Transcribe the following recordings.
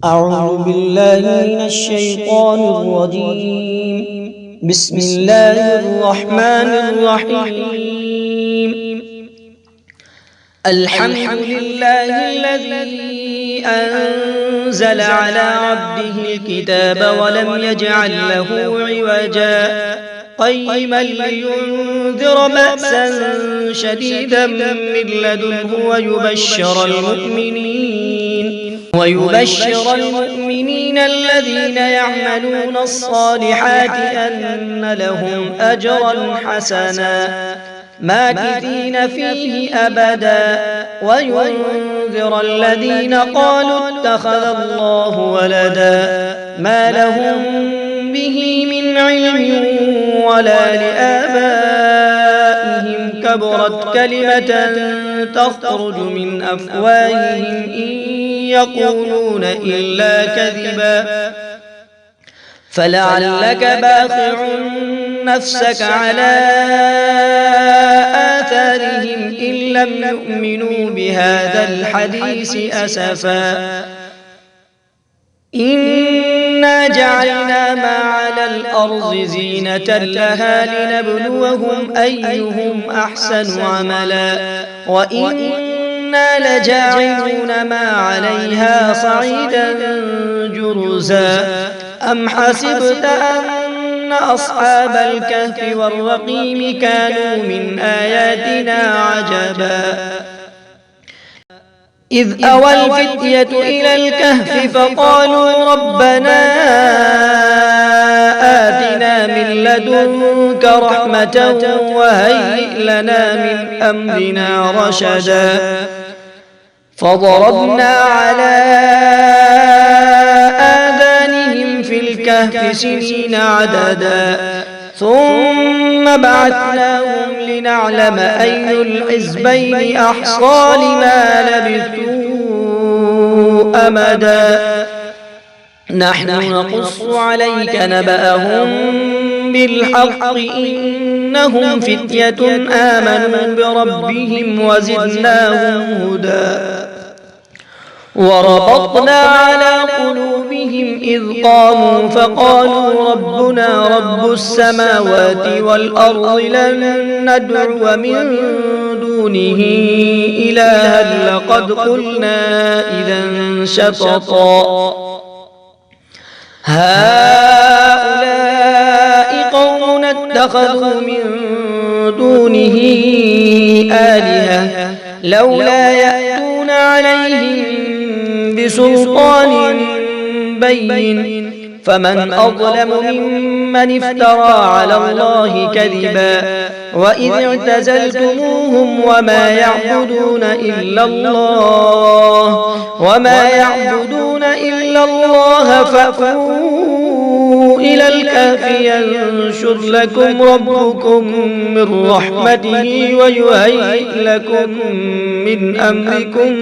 أعوذ بالله من الشيطان الرجيم. بسم الله الرحمن الرحيم. الحمد لله الذي أنزل على عبده الكتاب ولم يجعل له عوجا قيما لينذر بأسا شديدا من لدنه ويبشر المؤمنين الذين يعملون الصالحات أن لهم أجرا حسنا ماكثين فيه أبدا وينذر الذين قالوا اتخذ الله ولدا ما لهم به من علم ولا لآبائهم كبرت كلمة تخرج من أفواههم إن يقولون إلا كذبا فلعلك باخع نفسك على آثارهم إن لم يؤمنوا بهذا الحديث أسفا إنا جعلنا ما على الأرض زينة لها لنبلوهم أيهم أحسن عملا وإنا لجاعلون ما عليها صعيدا جرزا أم حسبت أن أصحاب الكهف والرقيم كانوا من آياتنا عجبا إذ أوى الفتية إلى الكهف فقالوا ربنا آتنا من لدنك رحمة وهيئ لنا من أمرنا رشدا فضربنا على آذانهم في الكهف سنين عددا ثم بعثناهم لنعلم أي الحزبين أحصى لما لبثوا أمدا نحن نقص عليك نبأهم بالحق إنهم فتية آمنوا بربهم وزدناهم هدى وربطنا على قلوبهم إذ قاموا فقالوا ربنا رب السماوات والأرض لن ندعو من دونه إلها لقد قلنا إذا شططا هؤلاء قوم اتخذوا من دونه آلهة لولا يأتون عليهم بسلطان بين فمن أظلم ممن افترى على الله كذبا وإذ اعتزلتموهم وما يعبدون إلا الله فأووا إلى الكهف ينشر لكم ربكم من رحمته ويهيئ لكم من أمركم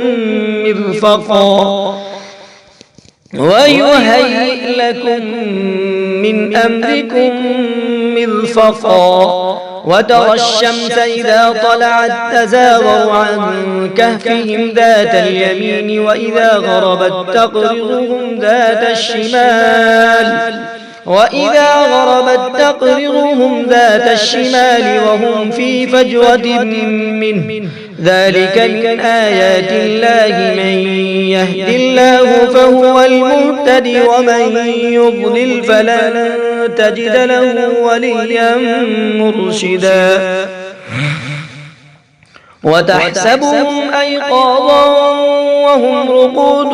مرفقا وترى الشمس إذا طلعت تزاور عن كهفهم ذات اليمين وإذا غربت تقرضهم ذات الشمال وهم في فجوة منه ذلك من آيات الله من يهد الله فهو المهتدي ومن يضلل فلن تجد له وليا مرشدا وتحسبهم أيقاظا وهم رقود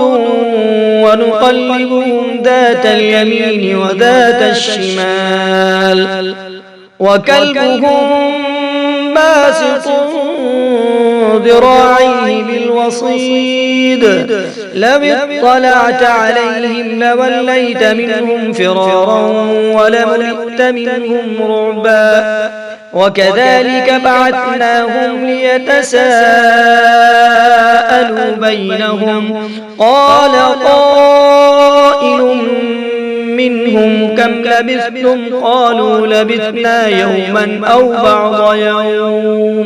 ونقلبهم ذات اليمين وذات الشمال وكلبهم باسط ذراعيه بالوصيد لو اطلعت عليهم لوليت منهم فرارا ولملئت منهم رعبا وكذلك بعثناهم ليتساءلوا بينهم قال قائل منهم كم لبثتم قالوا لبثنا يوما أو بعض يوم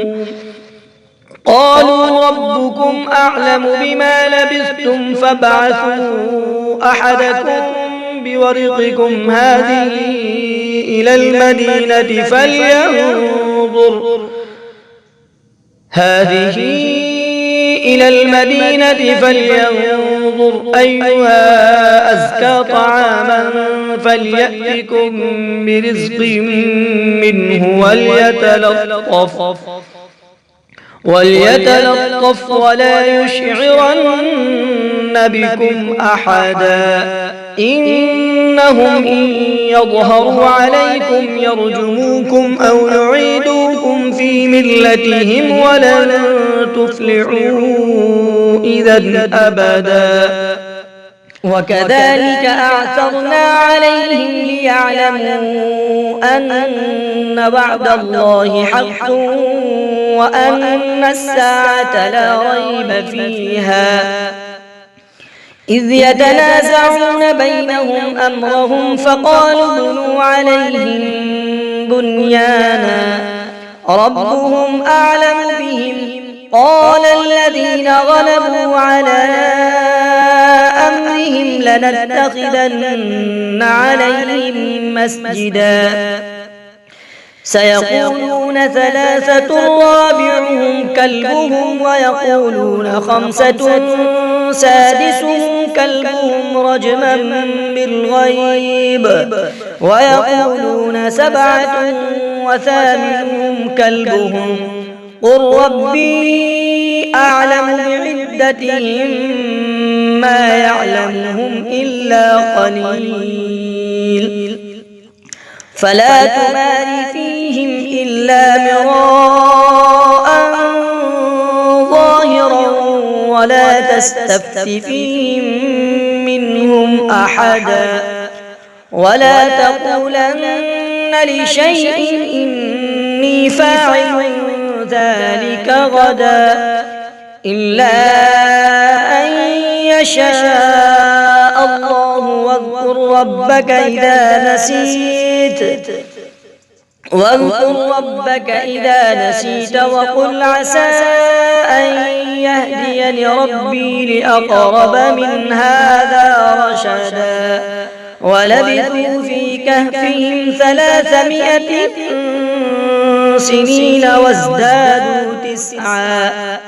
قالوا ربكم أعلم بما لبثتم فابعثوا أحدكم بورقكم هذه إلى المدينة فلينظر أيها أزكى طعاما فليأتكم برزق منه وليتلطف ولا يشعرن بكم أحدا إنهم إن يظهروا عليكم يرجموكم أو يعيدوكم في ملتهم ولن تفلحوا إذا أبدا. وكذلك أعثرنا عليهم ليعلموا أن وعد الله حق وأن الساعة لا ريب فيها إذ يتنازعون بينهم أمرهم فقالوا ابنوا عليهم بنيانا ربهم أعلم بهم قال الذين غلبوا على أمرهم لنتخذن عليهم مسجدا سيقولون ثلاثة رابعهم كلبهم ويقولون خمسة سادسهم كلبهم رجما بالغيب ويقولون سبعة وثامنهم كلبهم قل ربي أعلم بعدتهم ما يعلمهم إلا قليل فلا تمار فيهم إلا مراء ظاهرا ولا تستفت فيهم منهم أحدا ولا تقولن لشيء إني فاعل ذلك غدا إلا أن يشاء الله واذكر ربك إذا نسيت وقل عسى أن يهديني ربي لأقرب من هذا رشدا ولبثوا في كهفهم 300 سنين وازدادوا 9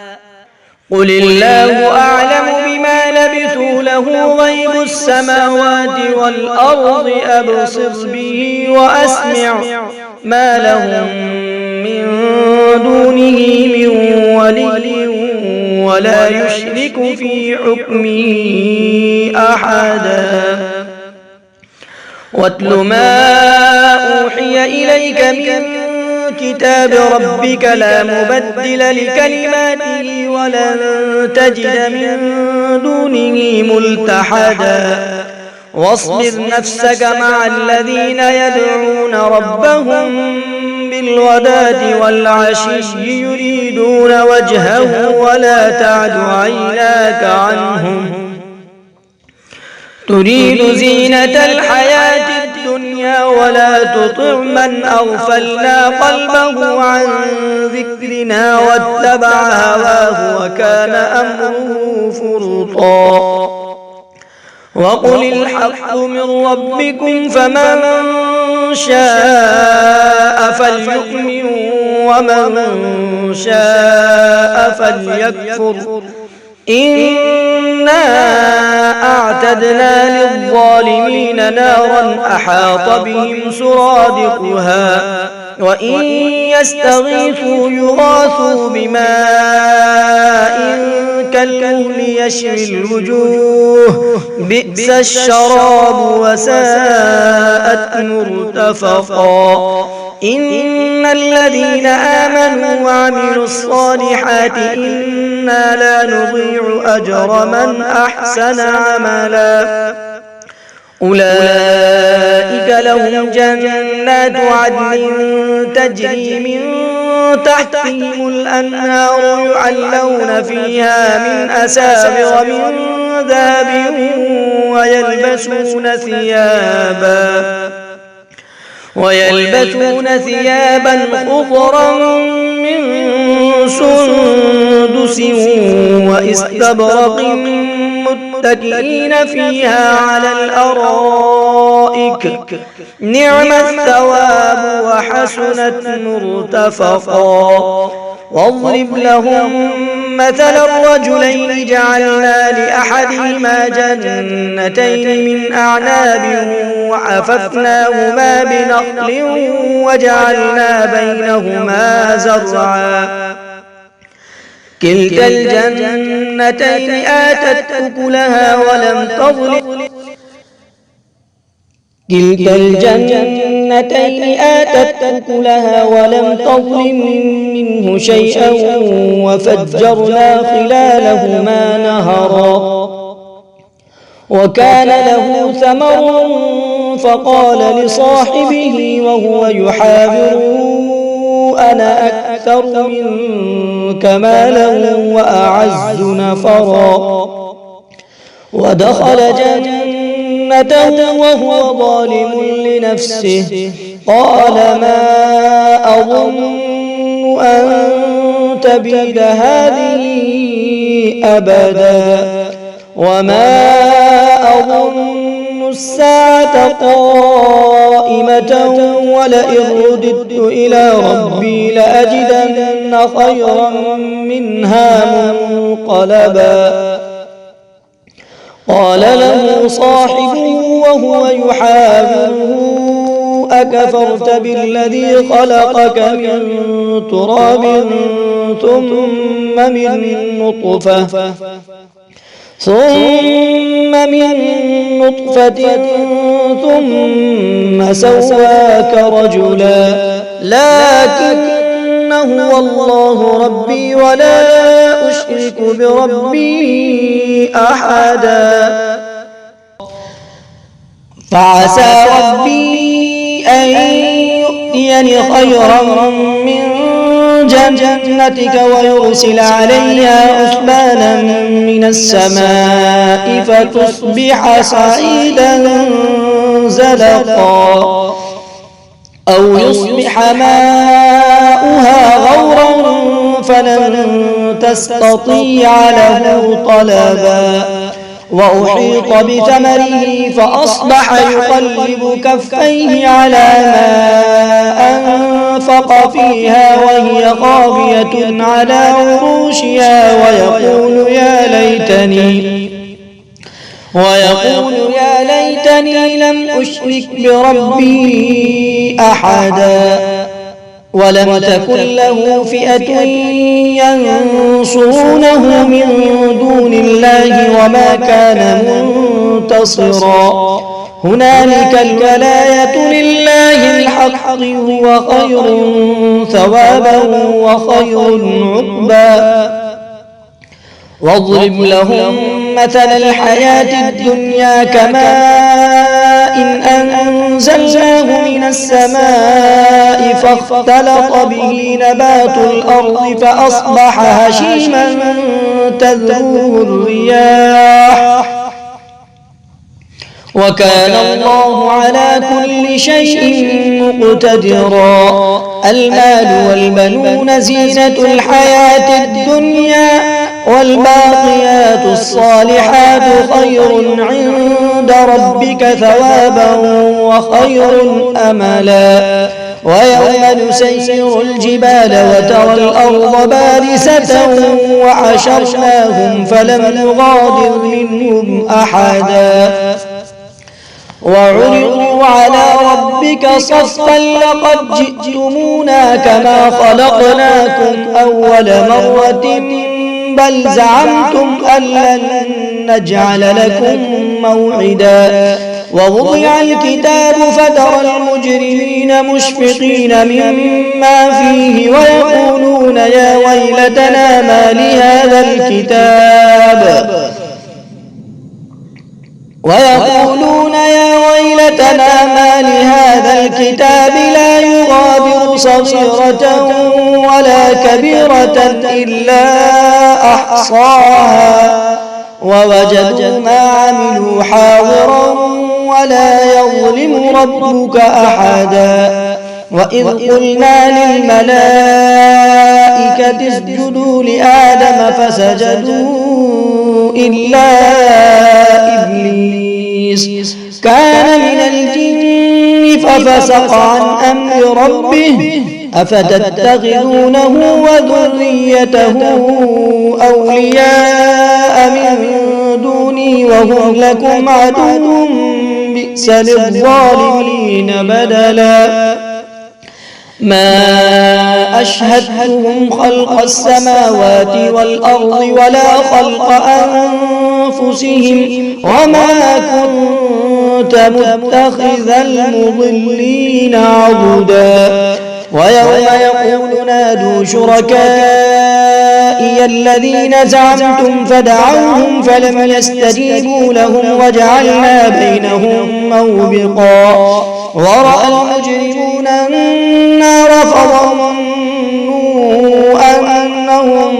قل الله أعلم بما لبثوا له غيب السماوات والأرض أبصر به وأسمع ما لهم من دونه من ولي ولا يشرك في حكمه أحدا واتل ما أوحي إليك من كتاب ربك لا مبدل لكلماته ولن تجد من دونه ملتحدا واصبر نفسك مع الذين يدعون ربهم بالغداة والعشي يريدون وجهه ولا تعد عيناك عنهم تريد زينة الحياة الدنيا ولا تطع من أغفلنا قلبه عن ذكرنا واتبع هواه وكان أمره فرطا وقل الحق من ربكم فمن شاء فليؤمن ومن شاء فليكفر إنا أعتدنا للظالمين نارا أحاط بهم سرادقها وإن يستغيثوا يغاثوا بماء كالمهل يشوي الوجوه بئس الشراب وساءت مرتفقا إن الذين آمنوا وعملوا الصالحات إنا لا نضيع أجر من أحسن عملا أولئك لهم جنات عدن تجري من تحتهم الأنهار يحلون فيها من أساور من ذهب ويلبسون ثيابا خضرا من سندس سندس وإستبرق متكئين فيها على الأرائك نعم الثواب وحسنت مرتفقا. واضرب لهم مثل الرجلين جعلنا لأحدهما جنتين من أعناب وحففناهما بنخل وجعلنا بينهما زرعا كلتا الجنتين آتت أكلها ولم تظلم منه شيئا وفجرنا خلالهما نهرا. وكان له ثمر فقال لصاحبه وهو يحاوره أنا أكثر منك مالا وأعز نفرا. ودخل جنته وهو ظالم لنفسه قال ما أظن أن تبيد هذه أبدا وما أظن الساعة قائمة ولئن رددت إلى ربي لأجدن خيرا منها منقلبا. قال له صاحبه وهو يحاوره أكفرت بالذي خلقك من تراب ثم من نطفة ثم سواك رجلا لكن هو الله ربي ولا أشرك بربي أحدا. فعسى ربي أن يؤتيني خيرا من جنتك ويرسل عليها حسبانا من السماء فتصبح صعيدا زلقا أو يصبح ماؤها غورا فلن تستطيع له طلبا. وأحيط بثمره فأصبح يقلب كفيه على ما أنفق فيها وهي خاوية على عروشها ويقول يا ليتني لم أشرك بربي أحدا. ولم تكن له فئة ينصرونه من دون الله وما كان منتصرا. هنالك الولاية لله الحق هو خير ثوابا وخير عقبا. واضرب لهم مثل الحياة الدنيا كماء إن أنزلناه من السماء فاختلط به نبات الأرض فأصبح هشيما تذروه الرياح وكان الله على كل شيء مقتدرا. المال والبنون زينة الحياة الدنيا والباقيات الصالحات خير عند ربك ثوابا وخير أملا. ويوم نسير الجبال وترى الأرض بارزة وحشرناهم فلم نغادر منهم أحدا. وعرضوا على ربك صفا لقد جئتمونا كما خلقناكم أول مرة بل زعمتم أن لن نجعل لكم موعدا. ووضع الكتاب فترى المجرمين مشفقين مما فيه ويقولون يا ويلتنا ما لهذا الكتاب لا يغادر صغيرة ولا كبيرة إلا أحصاها ووجدوا ما عملوا حاضرا ولا يظلم ربك أحدا. وإذ قلنا للملائكة اسجدوا لآدم فسجدوا إلا إبليس كان من الجن ففسق عن أمر ربه أفتتخذونه وذريته أولياء من دوني وهم لكم عدو بئس للظالمين بدلا ما أشهدتهم خلق السماوات والأرض ولا خلق أنفسهم وما كنت متخذ المضلين عضدا ويوم يقول نادوا شركائي الذين زعمتم فدعوهم فلم يستجيبوا لهم وجعلنا بينهم موبقا ورأى المجرمون النار فظنوا أنهم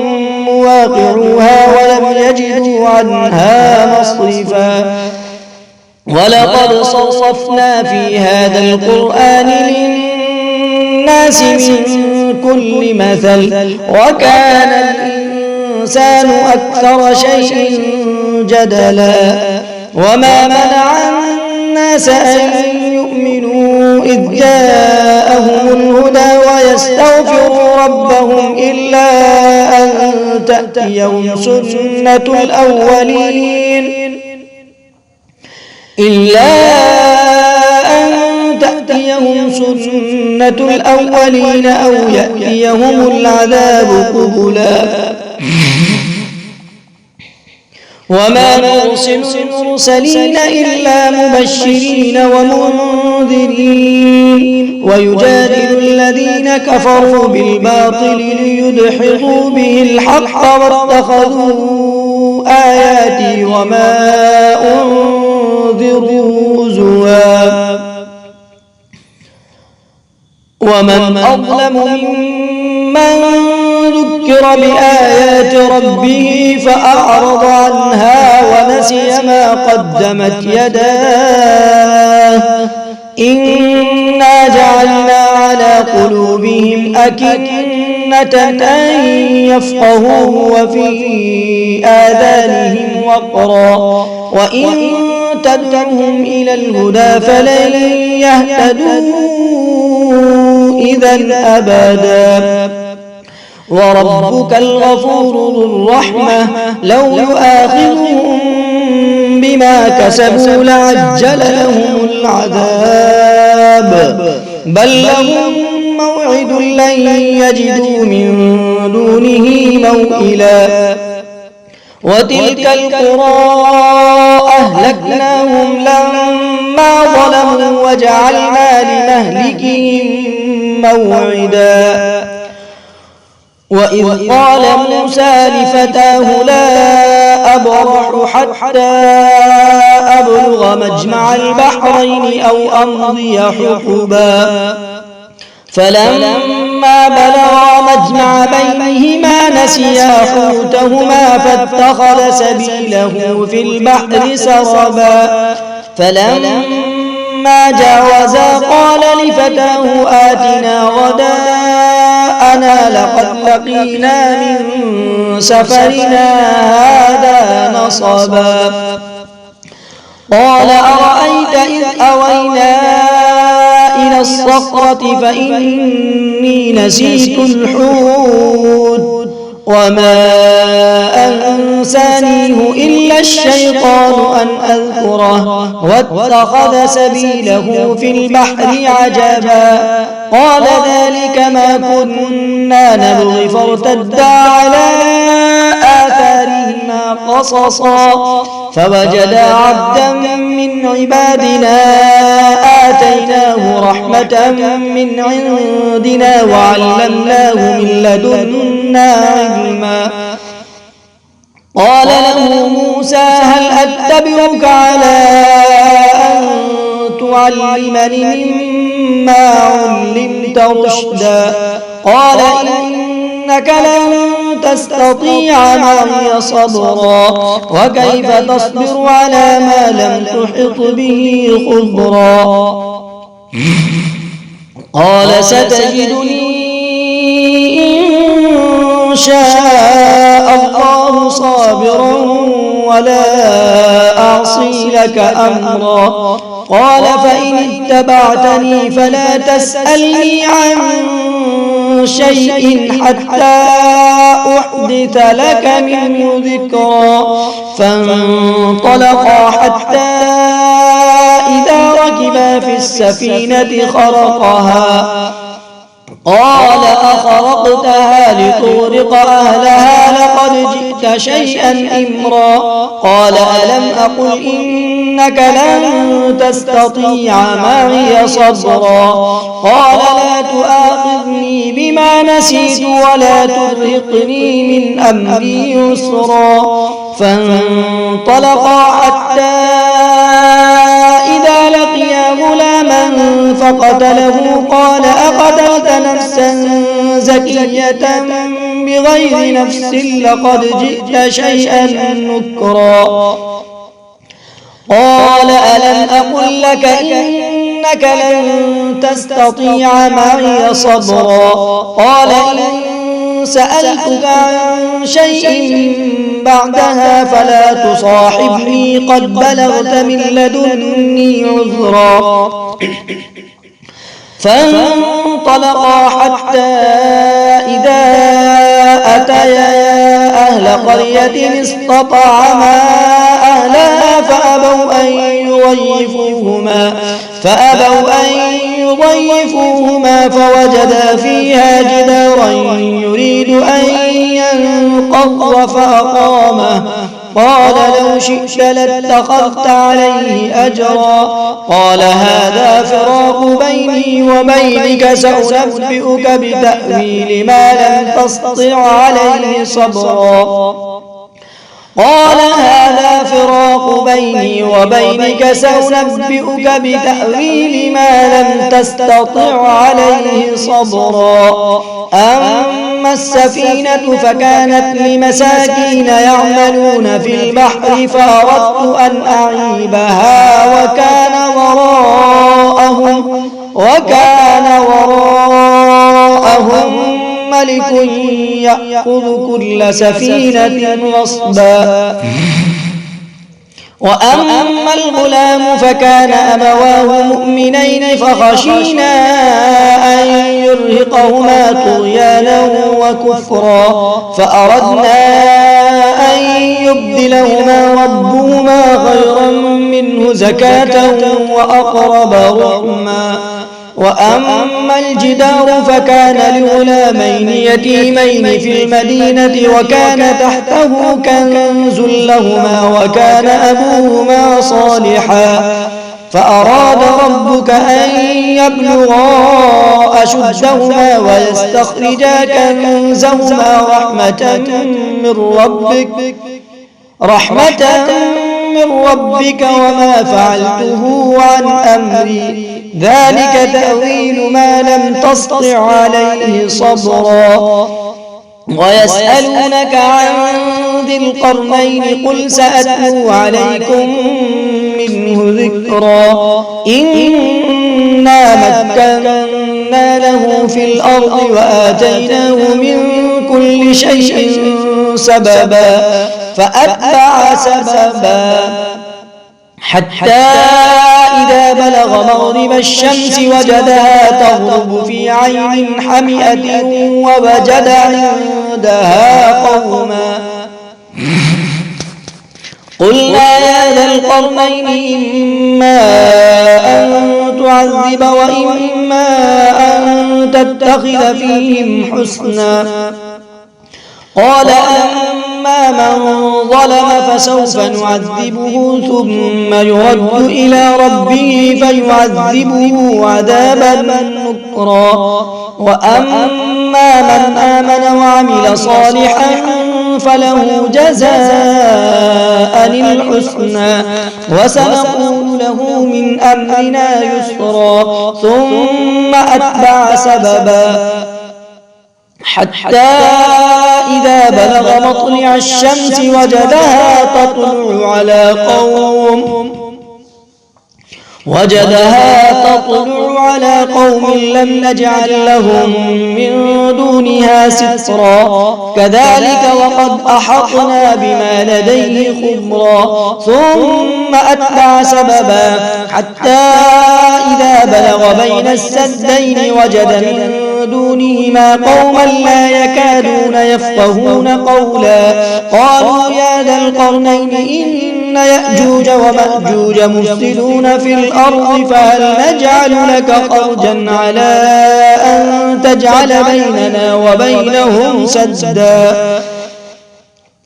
مواقعوها ولم يجدوا عنها مصرفا ولقد صرفنا في هذا القرآن للناس من كل مثل وكان الإنسان أكثر شيء جدلا وما منع الناس أن يؤمنوا إذ جاءهم الهدى ويستغفروا ربهم إلا أن تأتيهم سنة الأولين أو يأتيهم العذاب قبلا وما نرسل المرسلين إلا مبشرين ومنذرين ويجادل الذين كفروا بالباطل ليدحضوا به الحق واتخذوا آياتي وما أنذروا هزوا ومن أظلم ممن ذكر بآيات ربه فأعرض عنها ونسي ما قدمت يداه إنا جعلنا على قلوبهم أكنة أن يفقهوه وفي آذانهم وقرا وإن تدعوهم إلى الهدى فلن يهتدوا إذا أبدا وربك الغفور ذو الرحمة لو يؤاخذهم بما كسبوا لعجل لهم العذاب بل لهم موعد لن يجدوا من دونه موئلا وتلك القرى أهلكناهم لما ظلموا وجعلنا لمهلكهم موعدا وإذ قال موسى لفتاه لا أبرح حتى أبلغ مجمع البحرين أو أمضي حقبا فلما بلغا مجمع بينهما نسيا حوتهما فاتخذ سبيله في البحر سربا فلما جاوزا قال لفتاه آتنا غداءنا لقد لقينا من سفرنا هذا نصبا قال أرأيت إذ أوينا إلى الصخرة فإني نسيت الحوت وما أنسانيه إلا الشيطان أن أذكره واتخذ سبيله في البحر عجبا قال ذلك ما كنا نبغي فارتدا على آثارهما قصصا فوجدا عبدا من عبادنا آتيناه رحمة من عندنا وعلمناه من لدنا علما قال له موسى هل أتبعك على أن تعلمني مما علمت رشدا قال إنك لن تستطيع معي صبرا وكيف تصبر على ما لم تحط به خبرا قال ستجدني إن شاء الله صابرا ولا أعصي لك أمرا. قال فإن اتبعتني فلا تسألني عن شيء حتى أحدث لك منه ذكرا. فانطلقا حتى إذا ركبا في السفينة خرقها. قال أخرقتها لتغرق أهلها لقد جئت شيئا إمرا. قال ألم أقل إنك لن تستطيع معي صبرا. قال لا تؤاخذني بما نسيت ولا ترهقني من أمري يسرا. فانطلقا حتى إذا لقيا غلاما فقتله. قال أقتلت نفسا زكية بغير نفس لقد جئت شيئا نكرا. قال ألم أقل لك إنك لن تستطيع معي صبرا. قال إن سألتك عن شيء بعدها فلا تصاحبني قد بلغت من لدني عذرا. فانطلقا حتى إذا أتيا أهل قرية استطعما أهلها فأبوا أن يضيفوهما فوجدا فيها جدارا يريد أن ينقض فأقامه. قال لو شئت لاتخذت عليه أجرا. قال هذا فراق بيني وبينك سأنبئك بتأويل ما لم تستطع عليه صبرا. قال هذا فراق بيني وبينك سأنبئك بتأويل ما لم تستطع عليه صبرا. أما السفينة فكانت لمساكين يعملون في البحر فأردت أن أعيبها وكان وراءهم ملك يأخذ كل سفينة غصبا. وأما الغلام فكان أبواه مؤمنين فخشينا أن يرهقهما طغيانا وكفرا فأردنا أن يبدلهما ربهما خيرا منه زكاة وأقرب رحما. وأما الجدار فكان لغلامين يتيمين في المدينة وكان تحته كنز لهما وكان أبوهما صالحا. فأراد ربك أن يبلغا أشدهما ويستخرجا كنزهما رحمة من ربك وما فعلته عن أمري ذلك تأويل ما لم تسطع عليه صبرا. ويسألونك عن ذي القرنين قل سأتلو عليكم منه ذكرا. إنا مكنا له في الأرض وآتيناه من كل شيء سببا فأتبع سببا حتى إذا بلغ مغرب الشمس وجدها تغرب في عين حمئة ووجد عندها قوما. قلنا يا ذا القرنين إما أن تعذب وإما أن تتخذ فيهم حسنا. قال أما من ظلم فسوف نعذبه ثم يرد إلى ربه فيعذبه عذابا نكرا. وأما من آمن وعمل صالحا فله جزاء الحسنى وسنقول له من أمرنا يسرا. ثم أتبع سببا حتى إذا بلغ مطلع الشمس وجدها تطلع على قوم وجدها تطلع على قوم لم نجعل لهم من دونها سترا كذلك وقد أحطنا بما لديه خبرا ثم أتبع سببا حتى إذا بلغ بين السدين وجد من دونهما قوما لا يكادون يفقهون قولا قالوا يا ذا القرنين إن يأجوج ومأجوج مفسدون في الأرض فهل نجعل لك خرجا على أن تجعل بيننا وبينهم سدا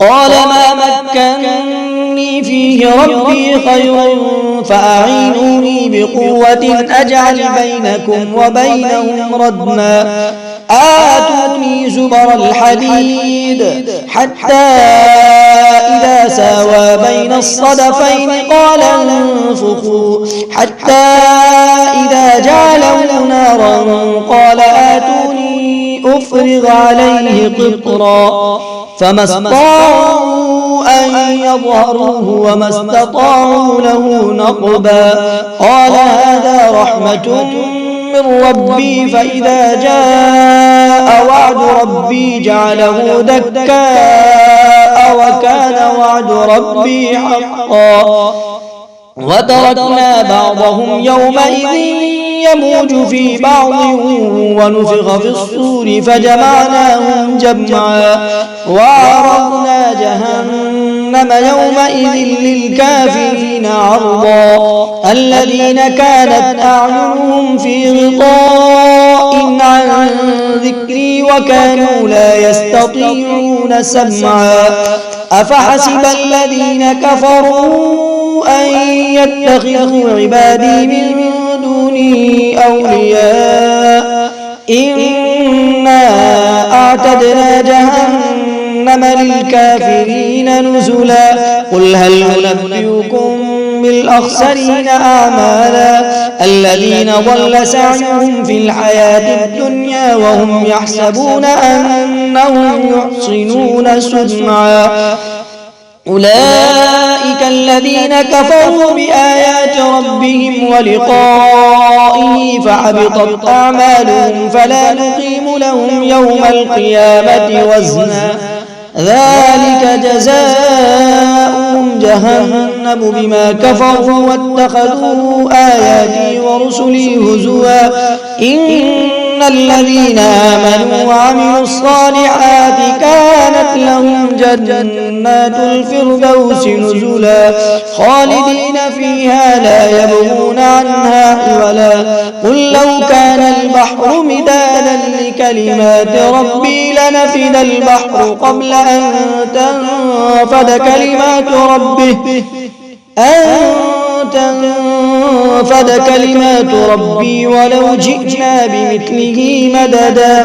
قال ما مكنني فيه ربي خير فأعينوني بقوة أجعل بينكم وبينهم ردما آتوني زبر الحديد حتى إذا ساوى بين الصدفين قال انفخوا حتى إذا جعله نارا قال آتوني أفرغ عليه قطرا فما استطاعوا أن يظهروه وما استطاعوا له نقبا قال هذا رحمة من ربي فإذا جاء وعد ربي جعله دكاء وكان وعد ربي حقا وتركنا بعضهم يومئذ يموج في بعض ونفخ في الصور فجمعناهم جمعا وعرضنا جهنم يومئذ للكافرين عرضا الذين كانت أعينهم في غطاء عن ذكري وكانوا لا يستطيعون سمعا أفحسب الذين كفروا أن يتخذوا عبادي من دوني أولياء إنا أعتدنا جهنم للكافرين نزلا قل هل ننبئكم بالأخسرين أعمالا الذين ضل سعيهم في الحياة الدنيا وهم يحسبون أنهم يحسنون صنعا أولئك الذين كفروا بآيات ربهم ولقائه فحبطت أعمالهم فلا نقيم لهم يوم القيامة وزنا ذلك جزاؤهم جهنم بما كفروا واتخذوا آياتي ورسلي هزوا إن الذين آمنوا وعملوا الصالحات كانت لهم جنات الفردوس نزلا خالدين فيها لا يبغون عنها حولا قل لو كان البحر مدادا لكلمات ربي لنفد البحر قبل أن تنفد كلمات ربي ولو جئنا بمثله مددا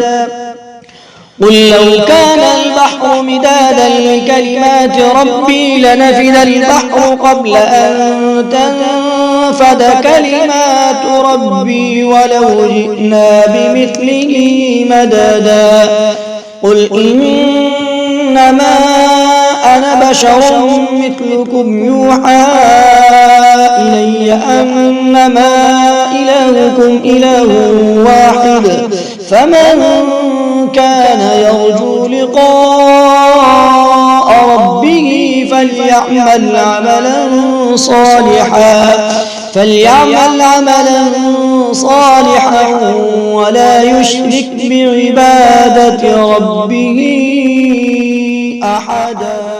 قل لو كان البحر مدادا لكلمات ربي لنفد البحر قبل أن تنفد كلمات ربي ولو جئنا بمثله مددا قل إنما أنا بشر مثلكم يوحى إلي أنما إلهكم إله واحد فمن كان يرجو لقاء ربه فليعمل عملا صالحا ولا يشرك بعبادة ربه أحدا.